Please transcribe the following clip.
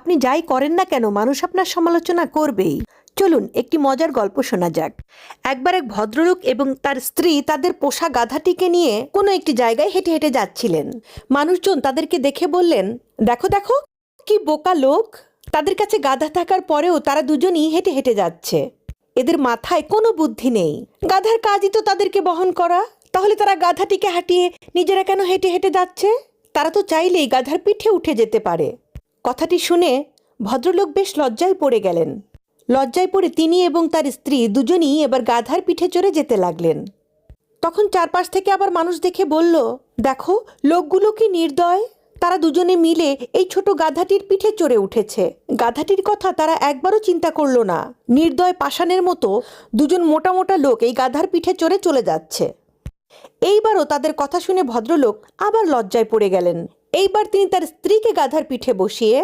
আপনি যাই করেন না কেন মানুষ আপনার সমালোচনা করবেই। চলুন একটি মজার গল্প শোনা যাক। একবার এক ভদ্রলোক এবং তার স্ত্রী তাদের পোষা গাধাটিকে নিয়ে কোনো একটি জায়গায় হেঁটে হেঁটে যাচ্ছিলেন। মানুষজন তাদেরকে দেখে বললেন, দেখো দেখো কি বোকা লোক, তাদের কাছে গাধা থাকার পরেও তারা দুজনই হেঁটে হেঁটে যাচ্ছে। এদের মাথায় কোনো বুদ্ধি নেই। গাধার কাজই তো তাদেরকে বহন করা, তাহলে তারা গাধাটিকে হাঁটিয়ে নিজেরা কেন হেঁটে হেঁটে যাচ্ছে? তারা তো চাইলেই গাধার পিঠে উঠে যেতে পারে। কথাটি শুনে ভদ্রলোক বেশ লজ্জায় পড়ে গেলেন। লজ্জায় পড়ে তিনি এবং তার স্ত্রী দুজনই এবার গাধার পিঠে চড়ে যেতে লাগলেন। তখন চারপাশ থেকে আবার মানুষ দেখে বলল, দেখো লোকগুলো কি নির্দয়, তারা দুজনে মিলে এই ছোট গাধাটির পিঠে চড়ে উঠেছে। গাধাটির কথা তারা একবারও চিন্তা করলো না। নির্দয় পাষাণের মতো দুজন মোটা মোটা লোক এই গাধার পিঠে চড়ে চলে যাচ্ছে। এইবারও তাদের কথা শুনে ভদ্রলোক আবার লজ্জায় পড়ে গেলেন। এইবার তিনি তার স্ত্রীকে গাধার পিঠে বসিয়ে